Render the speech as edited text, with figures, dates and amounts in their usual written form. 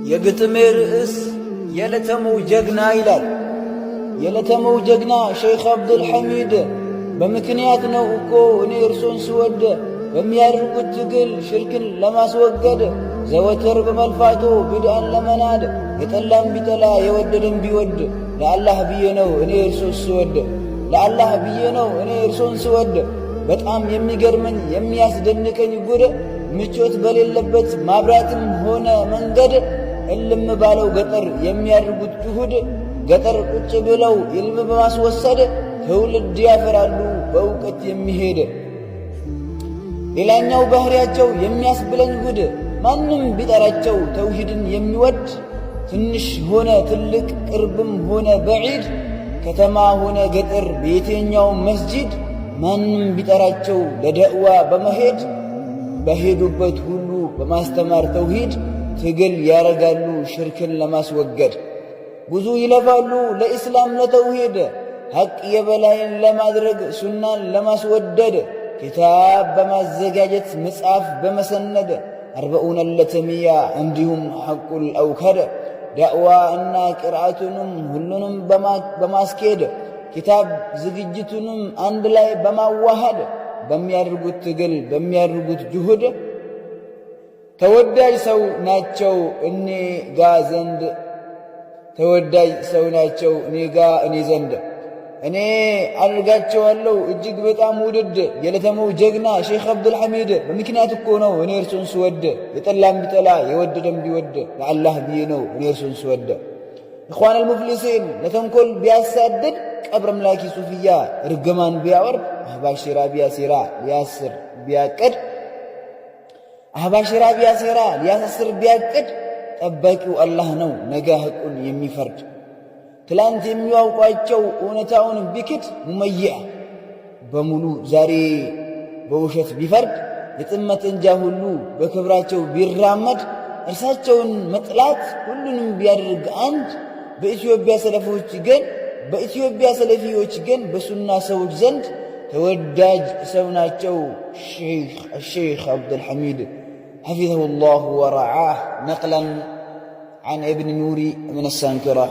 የግጥሜ ርዕስ የለተመው ጀግና ይላል። የለተመው ጀግና ሸይኽ አብዱልሐሚድ በምክንያት ነው እኮ እኔ እርሶን ስወድ በሚያደርጉት ትግል ሽርክን ለማስወገድ ዘወትር በመልፋቶ ቢድአን ለመናድ የጠላም ቢጠላ የወደደም ቢወድ ለአላህ ብዬ ነው እኔ እርሶን ስወድ ለአላህ ብዬ ነው እኔ እርሶን ስወድ። በጣም የሚገርመኝ የሚያስደንቀኝ ጉድ ምቾት በሌለበት ማብራትም ሆነ መንገድ እልም ባለው ገጠር የሚያደርጉት ጁሁድ ገጠር ቁጭ ብለው ኢልም በማስወሰድ ትውልድ ያፈራሉ በእውቀት የሚሄድ። ሌላኛው ባህሪያቸው የሚያስብለኝ ጉድ ማንም ቢጠራቸው ተውሂድን የሚወድ ትንሽ ሆነ ትልቅ ቅርብም ሆነ በዒድ ከተማ ሆነ ገጠር በየትኛው መስጂድ ማንም ቢጠራቸው ለደዕዋ በመሄድ በሄዱበት ሁሉ በማስተማር ተውሂድ ትግል ያረጋሉ ሽርክን ለማስወገድ። ብዙ ይለፋሉ ለኢስላም ለተውሂድ ሐቅ የበላይን ለማድረግ ሱናን ለማስወደድ ኪታብ በማዘጋጀት መጽሐፍ በመሰነድ አርበኡን ለተሚያ እንዲሁም ሐቁል አውከድ ዳዕዋ እና ቅርአቱንም ሁሉንም በማስኬድ ኪታብ ዝግጅቱንም አንድ ላይ በማዋሃድ በሚያደርጉት ትግል በሚያደርጉት ጁሁድ ተወዳጅ ሰው ናቸው እኔ ጋ ዘንድ ተወዳጅ ሰው ናቸው እኔ ዘንድ እኔ አድርጋቸዋለሁ እጅግ በጣም ውድድ። የለተመው ጀግና ሸይኽ አብዱልሐሚድ በምክንያት እኮ ነው እኔ እርሱን ስወድ የጠላም ቢጠላ የወደደም ቢወድ ለአላህ ብዬ ነው እኔ እርሱን ስወድ። ኢኽዋን አልሙፍሊሲን ለተንኮል ቢያሳድድ ቀብር አምላኪ ሱፍያ ርግማን ቢያወርድ አህባሽ ሴራ ቢያሴራ ሊያስር ቢያቅድ አህባሽ ሴራ ቢያሴራ ሊያሳስር ቢያቅድ ጠባቂው አላህ ነው ነገ ሐቁን የሚፈርድ። ትላንት የሚያውቋቸው እውነታውን ቢክድ ሙመይዕ በሙሉ ዛሬ በውሸት ቢፈርድ የጥመት እንጃ ሁሉ በክብራቸው ቢራመድ እርሳቸውን መጥላት ሁሉንም ቢያደርግ አንድ በኢትዮጵያ ሰለፊዎች ግን በሱና ሰዎች ዘንድ ተወዳጅ ሰው ናቸው ሸይኽ አብዱልሐሚድ حفظه الله ورعاه نقلا عن ابن نوري من السانكرة.